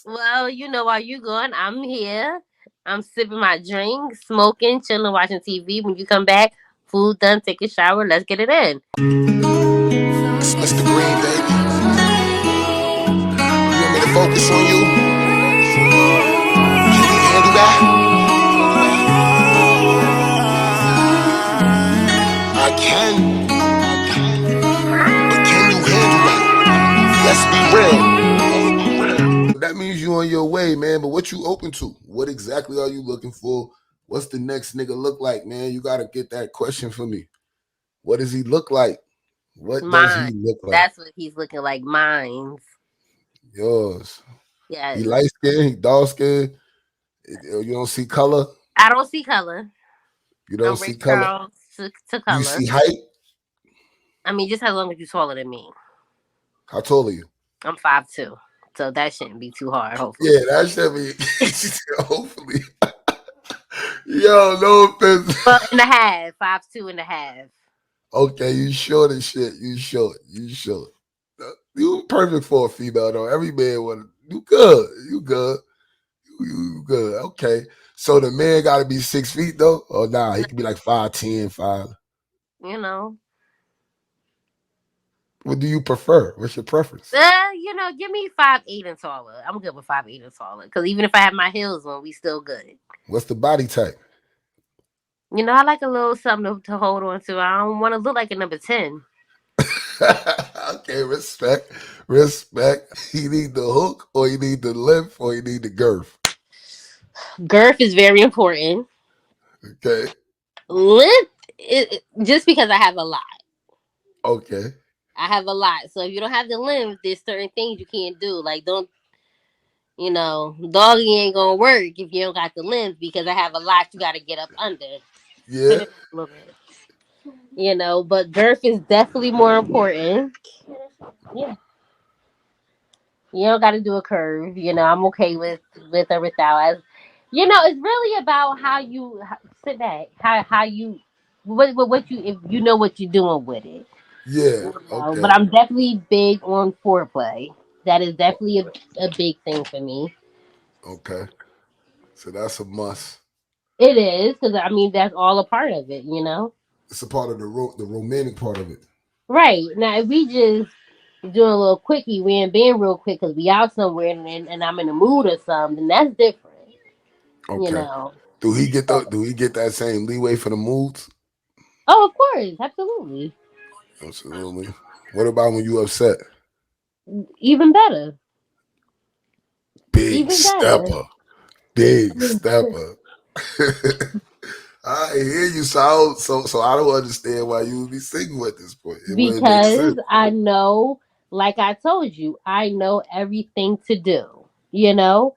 Well, while you going, I'm here. I'm sipping my drink, smoking, chilling, watching TV. When you come back, food done, take a shower. Let's get it in. It's Mr. Green, baby. You want me to focus on you? Can you handle that? I can, but can you handle that? Let's be real. So that means you on your way, man. But what you open to? What exactly are you looking for? What's the next nigga look like, man? You gotta get that question for me. What does he look like? What does Mine. he look like? That's what he's looking like. Mine. Yours. He Yes. light skinned, he dark skinned. You don't see color. I don't see color. You don't I'm see Ray color. Charles to You color. see height. I mean, just as long as you're taller than me. How tall are you? I'm 5'2", so that shouldn't be too hard. Hopefully, Yeah, that should be. Hopefully. Yo, no offense. well, and a half, 5'2" and a half. Okay, you short as shit. You short. You short. You perfect for a female though. Every man want. You good. You good. You good. Okay. So the man got to be 6 feet though, or nah? He could be like 5'10", 5. You know, What do you prefer? What's your preference? give me 5'8" and taller. I'm good with 5'8" and taller. Because even if I have my heels on, we still good. What's the body type? I like a little something to hold on to. I don't want to look like a number 10. Okay, respect, respect. You need the hook, or you need the length, or you need the girth. Girth is very important. Okay, Length, just because I have a lot. okay. I have a lot. So if you don't have the length, there's certain things you can't do. Like, don't, doggy ain't going to work if you don't got the length because I have a lot you got to get up under. Put Yeah. it a little bit. But girth is definitely more important. Yeah. You don't got to do a curve. I'm okay with or without. It's really about how you sit back, how you, what you, if you know what you're doing with it. Yeah. But Okay. I'm definitely big on foreplay. That is definitely a big thing for me. Okay. So that's a must. It is because I mean that's all a part of it. It's a part of the romantic part of it. Right now, if we just doing a little quickie, we ain't being real quick because we out somewhere and I'm in the mood or something. That's different. You Okay. know. Do he get that same leeway for the moods? Oh, of course, absolutely. Absolutely. What about when you upset? Even better. Big Even better. stepper. Big stepper. I hear you. So I don't understand why you would be single at this point. It wouldn't make Because sense. I know, like I told you, I know everything to do. You know,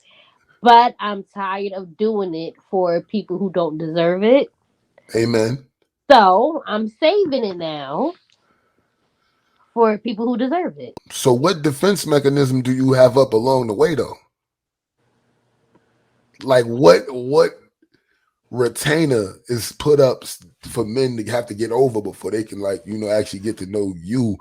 but I'm tired of doing it for people who don't deserve it. Amen. So I'm saving it now for people who deserve it. So what defense mechanism do you have up along the way though? Like what retainer is put up for men to have to get over before they can actually get to know you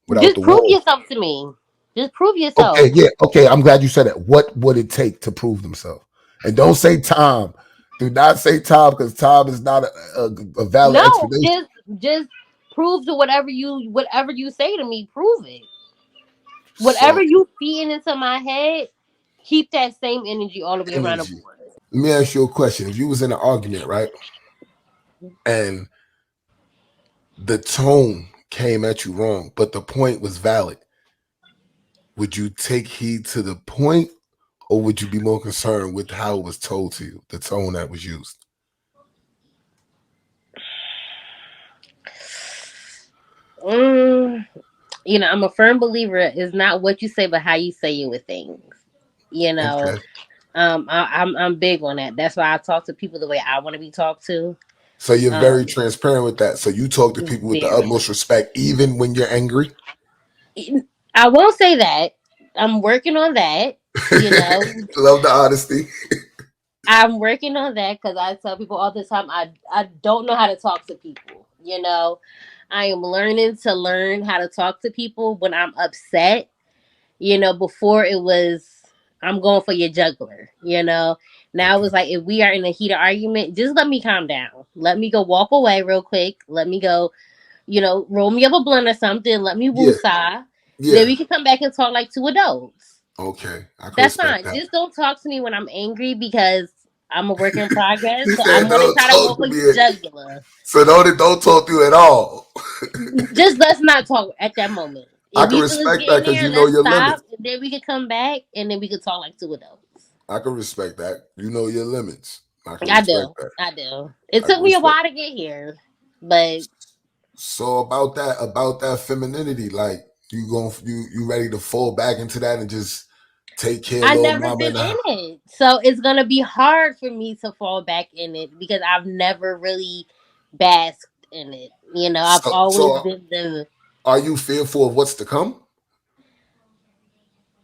without Just the prove walls? yourself to me. Just prove yourself. Okay, yeah, okay. I'm glad you said that. What would it take to prove themselves? And don't say time. Do not say time because time is not a valid No, explanation. just prove to whatever you say to me. Prove it. Whatever So you feeding into my head, keep that same energy all the way around the energy. board. Let me ask you a question. If you was in an argument, right, and the tone came at you wrong, but the point was valid, would you take heed to the point, or would you be more concerned with how it was told to you, the tone that was used? Mm, I'm a firm believer. It's not what you say, but how you say it with things. You know, Okay. I'm big on that. That's why I talk to people the way I want to be talked to. So you're very Um, transparent with that. So you talk to people with the very. utmost respect, even when you're angry. I won't say that. I'm working on that. You know, Love the honesty. I'm working on that because I tell people all the time I don't know how to talk to people. I am learning to learn how to talk to people when I'm upset. Before it was I'm going for your juggler. Now Okay. it's like if we are in a heated argument, just let me calm down. Let me go walk away real quick. Let me go, roll me up a blunt or something. Let me Yeah. woosah. Then Yeah. we can come back and talk like two adults. Okay. I can That's respect fine. that. Just don't talk to me when I'm angry because I'm a work in progress. She So I'm said, gonna "Don't try to go talk to for me." your jugular. So don't talk to you at all. Just let's not talk at that moment. I If can you feel it's respect that getting because there, you know let's your stop. limits. And then we can come back and then we can talk like two adults. I can respect that. You know your limits. I can I respect do. that. I do. It I can took me a respect. while to get here, but So about that femininity, like you ready to fall back into that and just take care of I little never mama been and in it. So it's gonna be hard for me to fall back in it because I've never really basked in it. I've always so been the are you fearful of what's to come?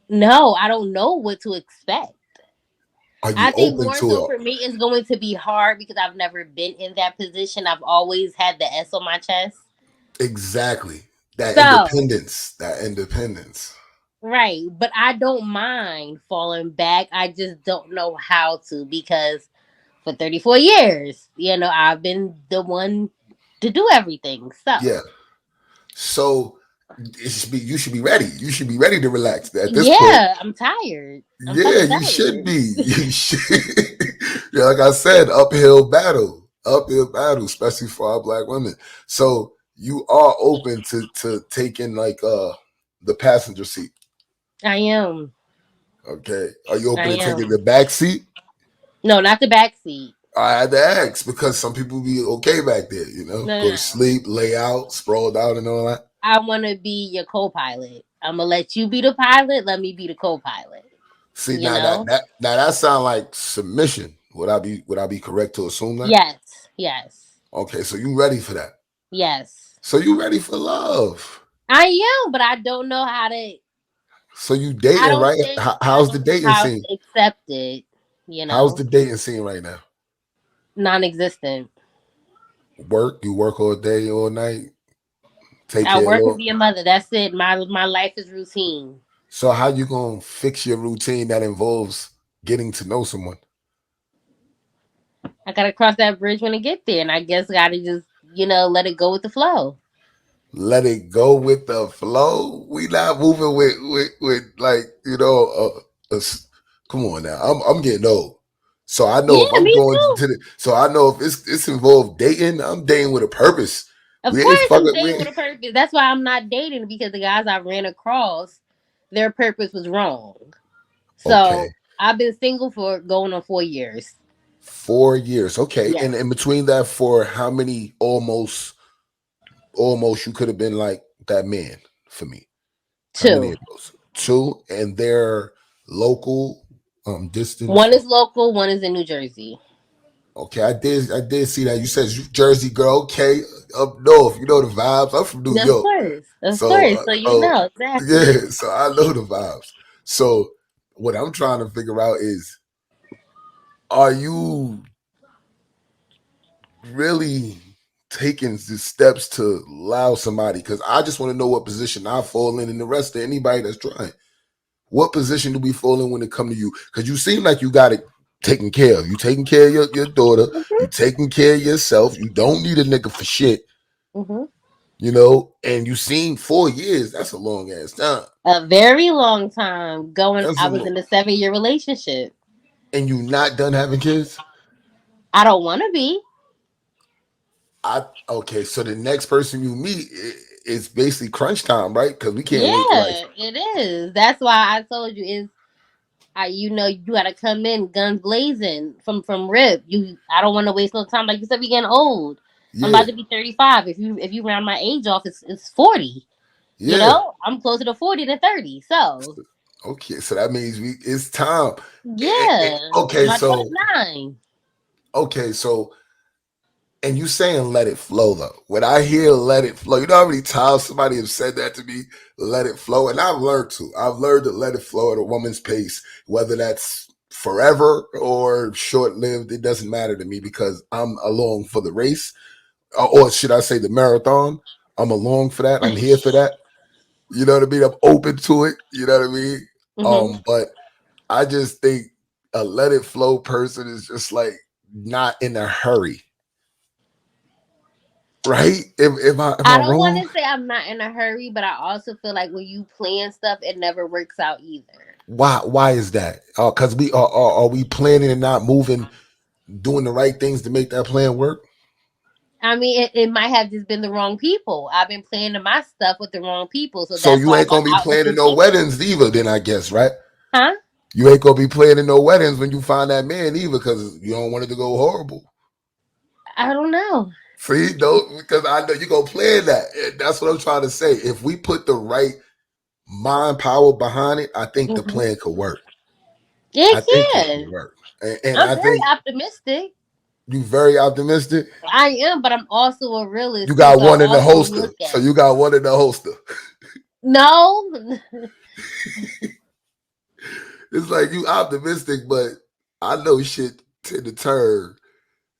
no, I don't know what to expect. Are you I think open more to so it? for me it's going to be hard because I've never been in that position. I've always had the S on my chest. Exactly. That So, independence. That independence. right, but I don't mind falling back. I just don't know how to because for 34 years, I've been the one to do everything. So, Yeah. So you should be ready. You should be ready to relax at this point. yeah, I'm tired. I'm Yeah, fucking you should tired. be. You should. Yeah, like I said, uphill battle, especially for our black women. So you are open to taking like the passenger seat. I am. Okay, are you I open to taking am. the back seat? No, not the back seat. I had to ask because some people be okay back there. No, no, Go to no. sleep, lay out, sprawled out, and all that. I want to be your co-pilot. I'm gonna let you be the pilot. Let me be the co-pilot. See You now know? that sound like submission. Would I be correct to assume that? Yes. Yes. Okay, so you ready for that? Yes. So you ready for love? I am, but I don't know how to. So you I dating, don't right? think I How's the know dating how scene? to accept it. How's the dating scene right now? Non-existent. Work? You work all day, all night. Take I care of work and little. be a mother. That's it. My life is routine. So how you gonna fix your routine that involves getting to know someone? I gotta cross that bridge when I get there, and I guess gotta just let it go with the flow. Let it go with the flow. We not moving with like come on now. I'm getting old, so I know if Yeah, I'm me going too. to the. So I know if it's involved dating, I'm dating with a purpose. Of We ain't course, I'm fucking. dating with a purpose. That's why I'm not dating because the guys I ran across, their purpose was wrong. Okay, So I've been single for going on 4 years. 4 years. Okay, Yeah, and in between that, for how many almost you could have been like that man for me. How many two. of those? Two, and they're local distance. One is local, one is in New Jersey. Okay, I did see that. You said Jersey girl. Okay, up north. You know the vibes. I'm from New Of York, course, of so course. So exactly. yeah, so I know the vibes. So what I'm trying to figure out is, are you really taking the steps to allow somebody? Because I just want to know what position I fall in, and the rest of anybody that's trying. What position do we fall in when it come to you? Because you seem like you got it taken care of. You taking care of your daughter. You Hmm. taking care of yourself. You don't need a nigga for shit. Hmm. And you seen 4 years. That's a long ass time. A very long time going. That's a I was long. in a 7-year relationship. And you not done having kids. I don't want to be. I okay. So the next person you meet is basically crunch time, right? Because we can't wait. Like, Yeah, it is. That's why I told you is you gotta come in guns blazing from rip. I don't want to waste no time. Like you said, we getting old. I'm yeah, about to be 35. If you round my age off, it's 40. yeah. I'm closer to 40 than 30. So Okay, so that means it's time. yeah, Okay, my daughter's so 9. okay, so and you saying let it flow though. When I hear let it flow, you know how many times somebody has said that to me, let it flow. And I've learned to. I've learned to let it flow at a woman's pace, whether that's forever or short lived, it doesn't matter to me because I'm along for the race. Or should I say the marathon? I'm along for that. I'm here for that. You know what I mean? I'm open to it. You know what I mean? Hmm. But I just think a let it flow person is just like not in a hurry, right? Am I I don't want wrong? to say I'm not in a hurry, but I also feel like when you plan stuff, it never works out either. Why is that? Because are we planning and not moving, doing the right things to make that plan work? I mean, it might have just been the wrong people. I've been planning my stuff with the wrong people, so So that's you why I ain't got gonna be out of planning no position. weddings either, then I guess, right? Huh? You ain't gonna be planning no weddings when you find that man either, because you don't want it to go horrible. I don't know. See, no, because I know you gonna plan that. That's what I'm trying to say. If we put the right mind power behind it, I think the Hmm. plan could work. I It think it could can. work, and I'm I very think optimistic. you very optimistic. I am, but I'm also a You realist too. got So I one in the also holster, look so at you got one in the holster. no. It's like you optimistic, but I know shit tend to turn.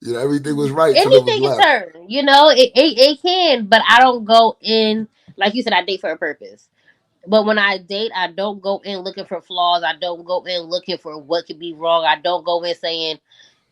You know, everything was right till it was Anything can left. turn. You know, it can, but I don't go in like you said. I date for a purpose. But when I date, I don't go in looking for flaws. I don't go in looking for what could be wrong. I don't go in saying,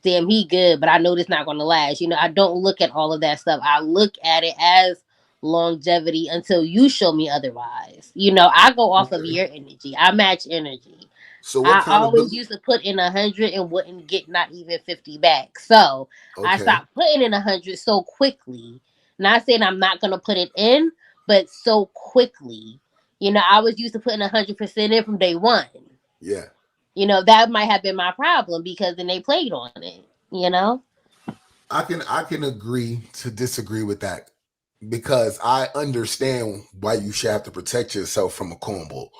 damn, he good, but I know this not gonna last. You know, I don't look at all of that stuff. I look at it as longevity until you show me otherwise. You know, I go off of Okay. your energy. I match energy. So what I kind of always build? used to put in 100 and wouldn't get not even 50 back. So I Okay. stopped putting in 100 so quickly. Not saying I'm not gonna put it in, but so quickly. You know, I was used to putting 100% in from day one. Yeah. You know, that might have been my problem because then they played on it. You know, I can agree to disagree with that because I understand why you should have to protect yourself from a cornball or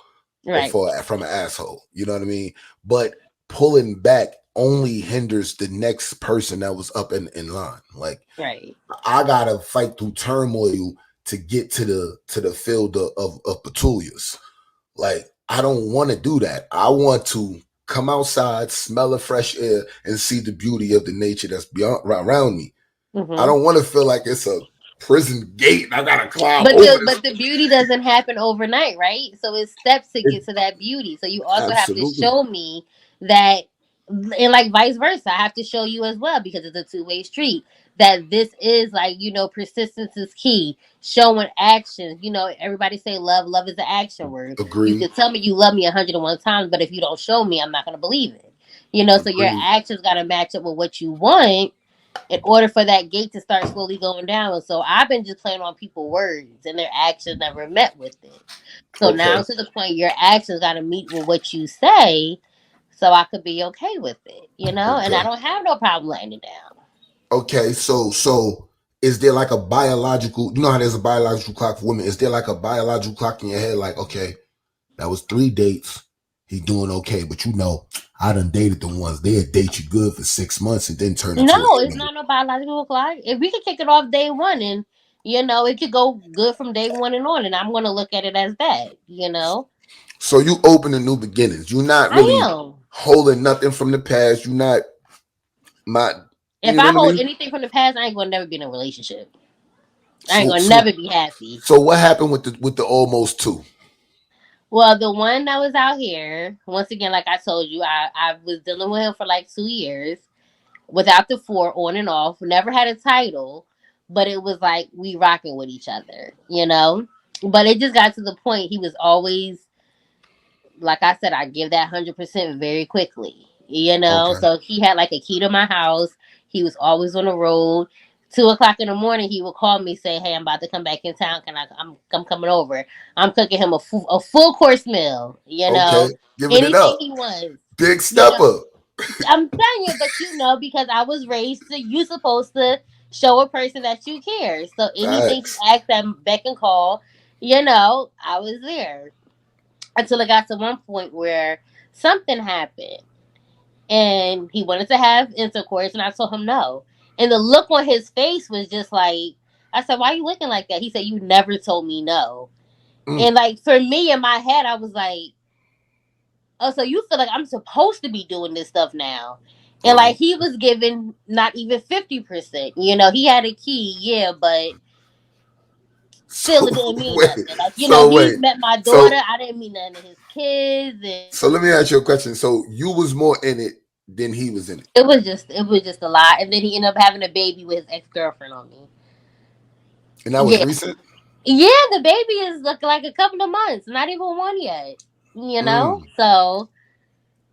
right, from an asshole. You know what I mean? But pulling back only hinders the next person that was up in line. Like right. I gotta fight through turmoil to get to the field of petunias. Like I don't want to do that. I want to come outside, smell the fresh air, and see the beauty of the nature that's beyond around me. I Hmm. don't want to feel like it's a prison gate and I gotta climb But over but this. the beauty doesn't happen overnight, right? So it's steps to get It, to that beauty. So you also have to absolutely show me that, and like vice versa, I have to show you as well because it's a two-way street. That this is like persistence is key. Showing actions. You know, everybody say love is the action word. You agree. could tell me you love me 101 times, but if you don't show me, I'm not gonna believe it. You know, so your Agree. actions got to match up with what you want in order for that gate to start slowly going down. So I've been just playing on people's words and their actions never met with it. So now Okay. to the point your actions got to meet with what you say so I could be okay with it, you know? And I Okay. don't have no problem letting it down. Okay. So is there like a biological? You know how there's a biological clock for women? Is there like a biological clock in your head? Like okay, that was 3 dates. He doing okay, but you know, I done dated the ones they'd date you good for 6 months and then turn into an No, it's enemy. not no biological clock. If we could kick it off day one and, it could go good from day one and on, and I'm going to look at it as that. So you open to new beginnings. You're not I really am. holding nothing from the past. You're not If you know I what I hold mean? anything from the past, I ain't going to never be in a relationship. I ain't So going to so never be happy. so what happened with the almost two? Well, the one that was out here, once again, like I told you, I was dealing with him for like 2 years without the four on and off. Never had a title, but it was like we rocking with each other. But it just got to the point he was always, like I said, I give that 100% very quickly. Okay. So he had like a key to my house. He was always on the road. 2 o'clock in the morning, he would call me, say, "Hey, I'm about to come back in town. I'm coming over. I'm cooking him a full course meal. Okay. Giving it Anything up. he wants. Big You know, stepper. I'm telling you, but because I was raised to, you supposed to show a person that you care. So anything he Facts. asked, that beck and call, I was there until it got to one point where something happened and he wanted to have intercourse and I told him no. And the look on his face was just like, I said, "Why are you looking like that?" He said, "You never told me no." Mm. And like for me in my head, I was like, "Oh, so you feel like I'm supposed to be doing this stuff now?" And like Oh, he was given not even 50%. He had a key, yeah, but So Still, it didn't mean wait, nothing. Like, so he wait, met my daughter. so I didn't mean nothing to his kids, and so let me ask you a question. So you was more in it than he was in it, it was just a lot. And then he ended up having a baby with his ex girlfriend on me. and that was Yeah, recent. yeah. The baby is like a couple of months, not even one yet. Mm. So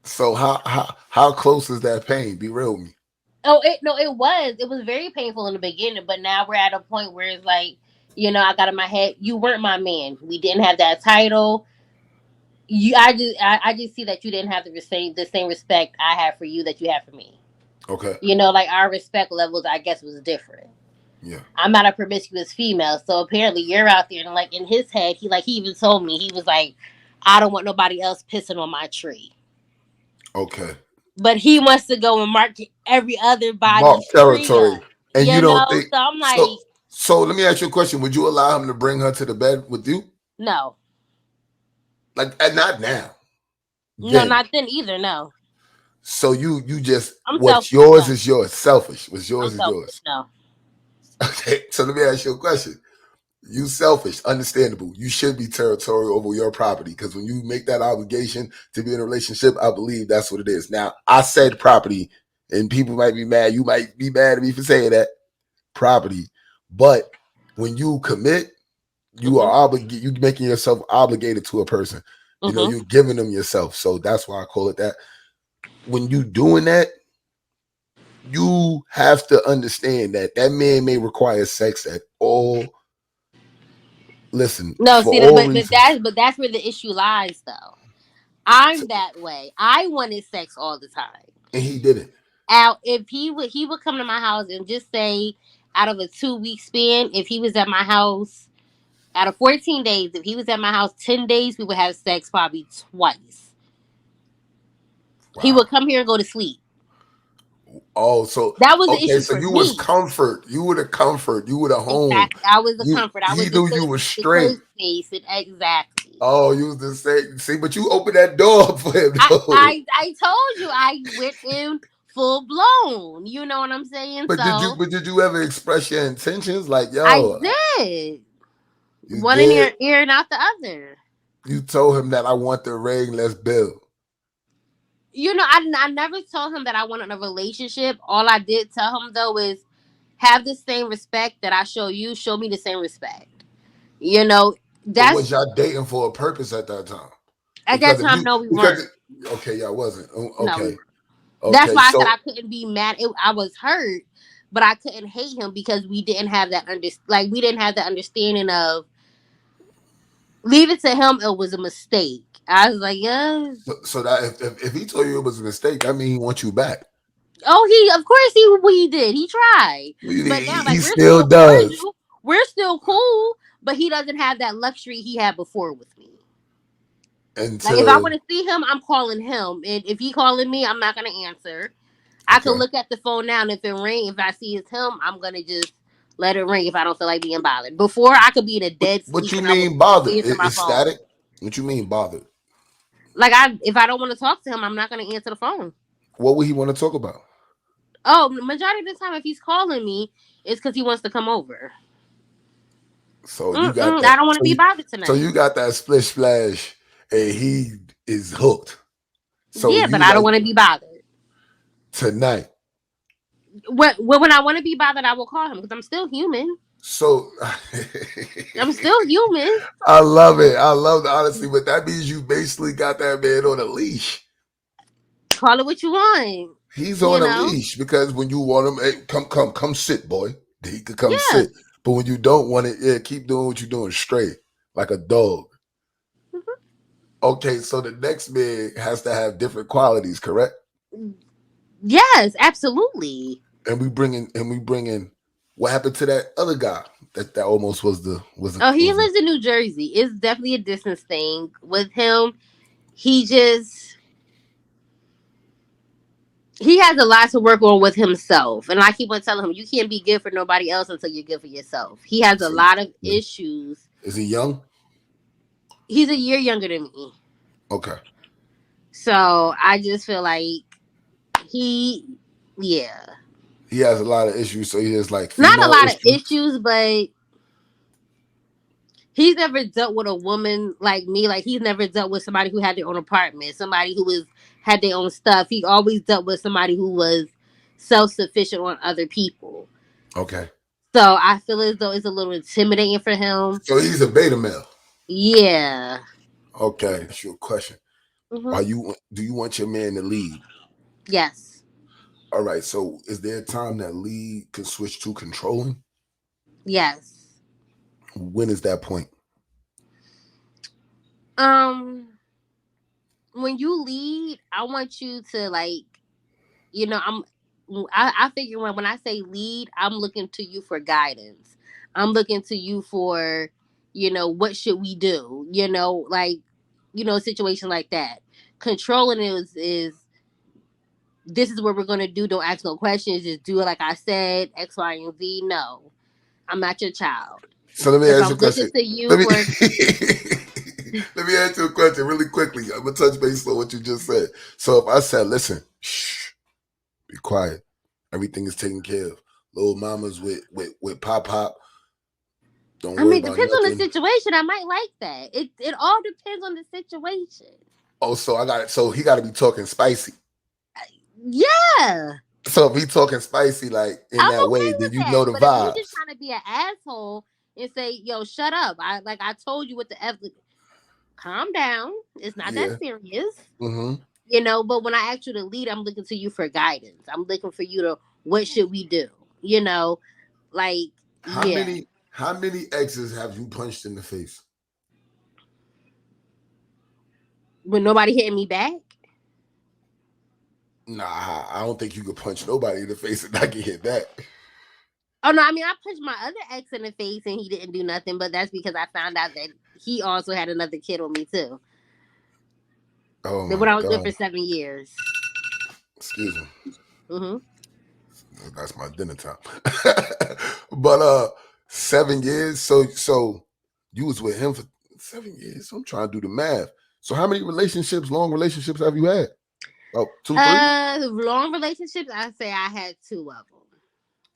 So how close is that pain? Be real with me. oh, it was very painful in the beginning, but now we're at a point where it's like, I got in my head, you weren't my man. We didn't have that title. I just see that you didn't have the same respect I have for you that you have for me. Okay. Like our respect levels, I guess, was different. Yeah. I'm not a promiscuous female, so apparently you're out there, and like in his head, he even told me, he was like, I don't want nobody else pissing on my tree. Okay. But he wants to go and mark every other Mark body's tree territory, up. and you don't think So I'm so. like, So let me ask you a question. Would you allow him to bring her to the bed with you? no, Like, and not now, no, then. not then either. No, So you just I'm what's selfish. yours No, is yours. Selfish. What's I'm yours is selfish. yours. No, Okay. So let me ask you a question. You selfish, understandable. You should be territorial over your property because when you make that obligation to be in a relationship, I believe that's what it is. Now, I said property, and people might be mad. You might be mad at me for saying that property, but when you commit, you are mhm, obligated. You making yourself obligated to a person. You know, mhm. you're giving them yourself. So that's why I call it that. When you doing that, you have to understand that that man may require sex at all. Listen, No, for see that, all but reasons. that's where the issue lies, though. I'm that way. I wanted sex all the time. And he didn't. Out, if he would come to my house and just say, out of a 2 week span, if he was at my house out of 14 days, if he was at my house 10 days, we would have sex probably twice. He Wow. would come here and go to sleep. Oh, so That was the okay, issue so for you was me. comfort. You were the comfort. You were the home. Exactly. I was the You comfort. I he was the knew you safe, was the straight. safe space. And exactly. Oh, you was the same. See, but you opened that door up for him I, though. I I told you I went in full blown. You know what I'm saying? So But did you ever express your intentions? Like, I yo, did. you One in did. your ear and out the other. You told him that I want the ring, let's build. I never told him that I wanted a relationship. All I did tell him though is have the same respect that I show you. Show me the same respect. You know, But was that's y'all dating for a purpose at that time? at that Because if time. you No, we because weren't. okay, y'all wasn't. No, we Okay. weren't. That's Okay. why I said So I couldn't be mad. I was hurt, but I couldn't hate him because we didn't have we didn't have that understanding of leave it to him. It was a mistake. I was like, yeah. so that if he told you it was a mistake, that means he wants you back. Oh, of course he did. He tried, but now He like we're still still does cordial. We're still cool, but he doesn't have that luxury he had before with me. Like if I until want to see him, I'm calling him, and if he calling me, I'm not gonna answer. I could okay. look at the phone now, and if it ring, if I see it's him, I'm gonna just let it ring if I don't feel like being bothered. Before I could be in a dead What sleep you and I would mean bothered? answer my It's phone. static. What you mean bothered? Like if I don't want to talk to him, I'm not gonna answer the phone. What would he want to talk about? Oh, the majority of the time, if he's calling me, it's because he wants to come over. So you got I that. don't want to be bothered So tonight. you got that splish splash, and he is hooked. So Yeah, but you I don't like want to be bothered. tonight. When I want to be bothered, I will call him because I'm still human. So I'm still human. I love it. I love the honesty, but that means you basically got that man on a leash. Call it what you want. He's You on a know? leash because when you want him, hey, come sit, boy. He could come Yeah. sit. But when you don't want it, yeah, keep doing what you're doing straight, like a dog. Okay, so the next man has to have different qualities, correct? Yes, absolutely. And we bring in what happened to that other guy that almost was the Oh, he was the lives in New Jersey. It's definitely a distance thing with him. He just he has a lot to work on with himself, and I keep on telling him you can't be good for nobody else until you're good for yourself. He has a so, lot of issues. is he young? He's a year younger than me, Okay. so I just feel like he, yeah, He has a lot of issues, so he has like not a female lot of issues. issues, but He's never dealt with a woman like me. Like he's never dealt with somebody who had their own apartment, somebody who was had their own stuff. He always dealt with somebody who was self sufficient on other people. Okay. So I feel as though it's a little intimidating for him. So he's a beta male. Yeah. Okay, that's your question. Hmm. Are you do you want your man to lead? Yes. All right. So is there a time that lead can switch to controlling? Yes. When is that point? Um. When you lead, I want you to like, I'm. I figure when I say lead, I'm looking to you for guidance. I'm looking to you for, what should we do? Like, a situation like that. Controlling is this is what we're gonna do. Don't ask no questions. Just do it like I said. X, Y, and Z. No, I'm not your child. So let me If ask you I'm a looking question. to you Let me for, let me ask you a question really quickly. I'm gonna touch base on what you just said. So if I said, listen, shh, be quiet. Everything is taken care of. Little mamas with pop pop. Don't I worry mean, about depends on the nothing. situation. I might like that. It all depends on the situation. Oh, so I got it. So he got to be talking spicy. Yeah, So if he talking spicy like in I'm that way, okay then with you that. know the But if he just vibes. trying to be an asshole and say, "Yo, shut up," I told you what the f. Calm down. It's not that Yeah. serious. Mm-hmm. But when I ask you to lead, I'm looking to you for guidance. I'm looking for you to what should we do? You know, like How yeah. many exes have you punched in the face? When nobody hitting me back. Nah, I don't think you could punch nobody in the face and not get hit back. Oh no, I mean I punched my other ex in the face and he didn't do nothing, but that's because I found out that he also had another kid on me too. Oh Then my when I was with god. for 7 years. Excuse me. Hmm. That's my dinner time. But 7 years. So you was with him for 7 years. I'm trying to do the math. So how many relationships, long relationships have you had? About two, three? Long relationships. I say I had two of them.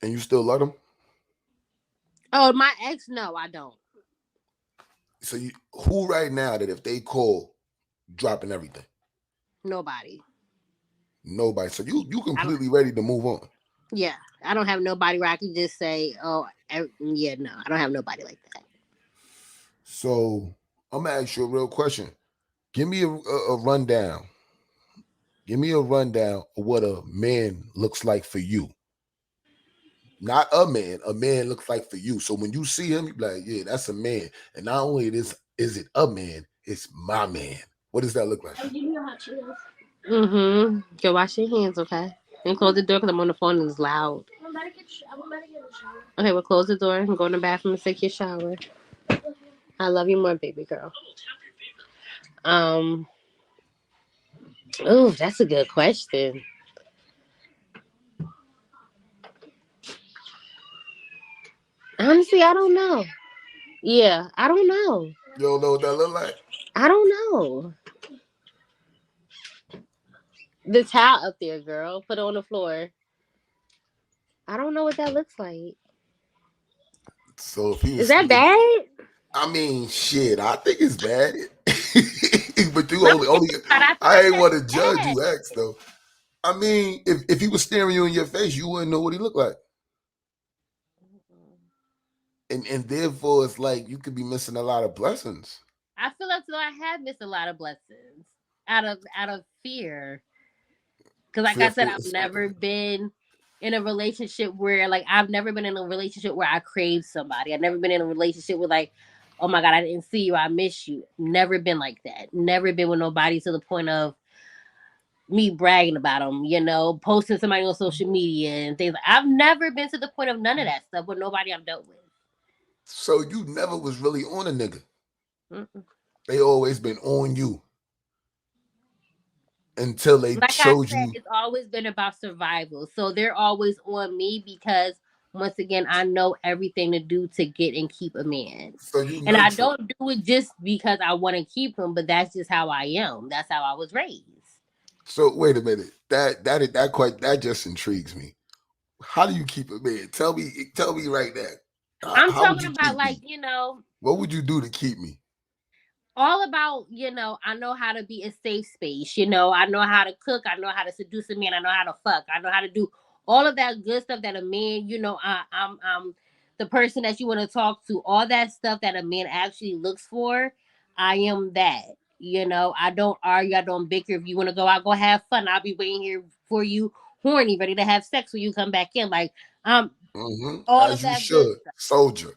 And you still love them? Oh, my ex, no, I don't. So you who right now that if they call dropping everything? Nobody. Nobody. So you I don't. completely ready to move on. Yeah, I don't have nobody where I can just say, "Oh, yeah." No, I don't have nobody like that. So I'm gonna ask you a real question. Give me a rundown. Give me a rundown of what a man looks like for you. Not a man. A man looks like for you. So when you see him, you be like, yeah, that's a man. And not only is it a man, it's my man. What does that look like? Mm-hmm. Go wash your hands, okay? And close the door because I'm on the phone and it's loud. Okay, well, close the door and go in the bathroom and take your shower. I love you more, baby girl. Um. Oh, that's a good question. Honestly, I don't know. Yeah, I don't know. You don't know what that look like? I don't know. The towel up there, girl. Put it on the floor. I don't know what that looks like. So if he Is was, that bad? I mean, shit, I think it's bad. But you No, only, I feel I like ain't that's want to judge bad. you, ex though. I mean, if he was staring you in your face, you wouldn't know what he looked like. And therefore it's like you could be missing a lot of blessings. I feel as though I have missed a lot of blessings out of fear. Because, like I said, Fearful. I've never been in a relationship where, like, I've never been in a relationship where I crave somebody. I've never been in a relationship where, like, oh my God, I didn't see you, I miss you. Never been like that. Never been with nobody to the point of me bragging about them, posting somebody on social media and things. I've never been to the point of none of that stuff with nobody I've dealt with. So you never was really on a nigga. Mm-mm. They always been on you until they Like I showed said, you. it's always been about survival. So they're always on me because once again, I know everything to do to get and keep a man. So you And I nurture. don't do it just because I want to keep him, but that's just how I am. That's how I was raised. So wait a minute. That just intrigues me. How do you keep a man? Tell me right now. I'm How would talking you about keep like, me? What would you do to keep me? All about, I know how to be a safe space. I know how to cook. I know how to seduce a man. I know how to fuck. I know how to do all of that good stuff that a man, I'm the person that you want to talk to. All that stuff that a man actually looks for. I am that. I don't argue. I don't bicker. If you want to go out, go have fun. I'll be waiting here for you, horny, ready to have sex when you come back in. Like, all of As you that good should, stuff. soldier.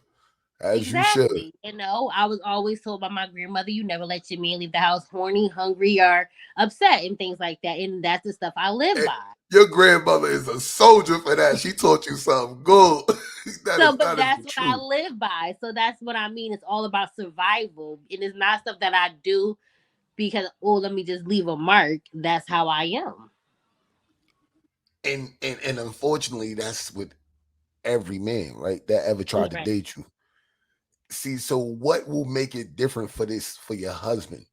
As you should. Exactly. I was always told by my grandmother, you never let your man leave the house horny, hungry, or upset, and things like that. And that's the stuff I live And by. your grandmother is a soldier for that. She taught you something good. So, but That is that's the what I truth. live by. So that's what I mean. It's all about survival. And it's not stuff that I do because, oh, let me just leave a mark. That's how I am. And unfortunately, that's with every man, right? That ever tried to Right. date you. See, so what will make it different for this for your husband?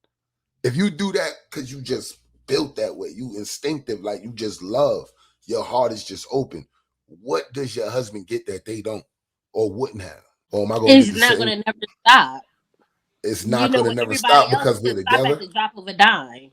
If you do that because you just built that way, you instinctive, like you just love, your heart is just open. What does your husband get that they don't or wouldn't have? Or am I gonna get It's the not same? going to never stop. It's not gonna With never everybody stop else, because we're it'll stop at together. the drop of a dime.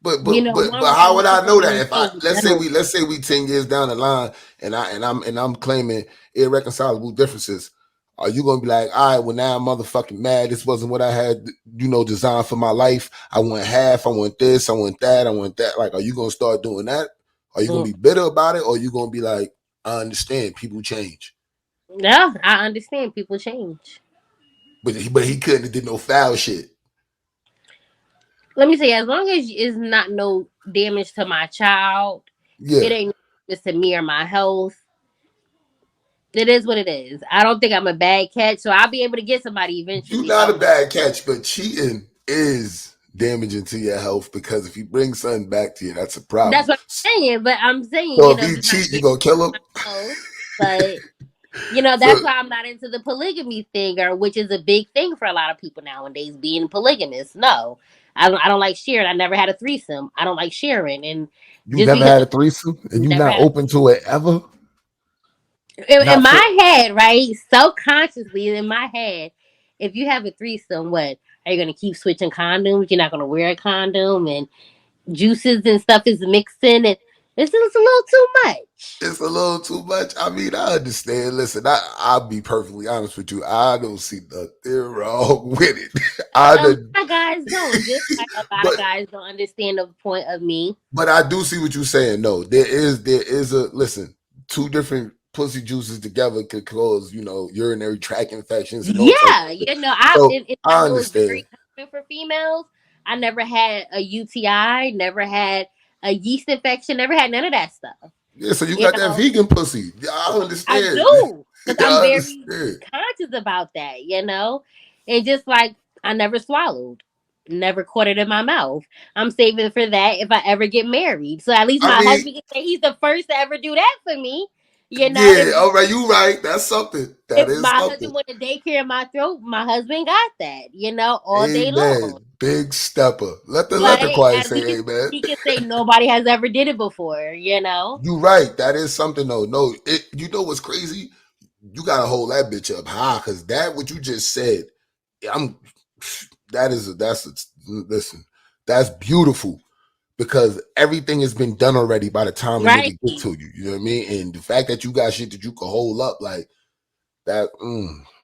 But One how would I relationship know that means if I so little. let's say we 10 years down the line and I'm claiming irreconcilable differences, are you gonna be like, all right, well now I'm motherfucking mad. This wasn't what I had, designed for my life. I want half, I want this, I want that, I want that. Like, are you gonna start doing that? Are you gonna Mm. be bitter about it? Or are you gonna be like, I understand, people change. Yeah, I understand. People change. But he couldn't have did no foul shit. Let me say, as long as it's not no damage to my child, Yeah. it ain't just to me or my health. It is what it is. I don't think I'm a bad catch, so I'll be able to get somebody You're eventually. not But a bad catch, but cheating is damaging to your health because if you bring something back to you, that's a problem. that's what I'm saying. But I'm saying, So if if he it's not cheat, you damage gonna kill him. to my health, but So that's why I'm not into the polygamy thing, or which is a big thing for a lot of people nowadays, being polygamous. No, I don't like sharing. I never had a threesome. I don't like sharing, and you just never because had a threesome and you never not had a open to it ever? in Not for my head, right? Subconsciously in my head, if you have a threesome, what are you gonna keep switching condoms? You're not gonna wear a condom, and juices and stuff is mixing, and it's a little too much. it's a little too much. I mean, I understand. Listen, I'll be perfectly honest with you. I don't see nothing wrong with it. I A lot done, of guys don't, just like a lot of but guys don't understand the point of me. I do see what you're saying. No, there is a listen. Two different pussy juices together could cause urinary tract infections and all types Yeah, of shit. I So and I I know it's understand. very common for females. I never had a UTI, never had a yeast infection, never had none of that stuff. Yeah, so you You got that know, vegan pussy. Yeah, I I understand. do because I'm I very understand. conscious about that. And just like I never swallowed, never caught it in my mouth. I'm saving for that if I ever get married. So at least I my mean, husband can say he's the first to ever do that for me. yeah, all right, you right. That's something. That If is my something. husband wanted daycare in my throat, my husband got that. All day long. Amen. Big stepper. Let the But quiet at say least amen. he can say nobody has ever did it before. You right. That is something though. No, you know what's crazy? You gotta hold that bitch up high because that what you just said. I'm listen. That's beautiful because everything has been done already by the time a Right. nigga get to you. You know what I mean? And the fact that you got shit that you can hold up like that.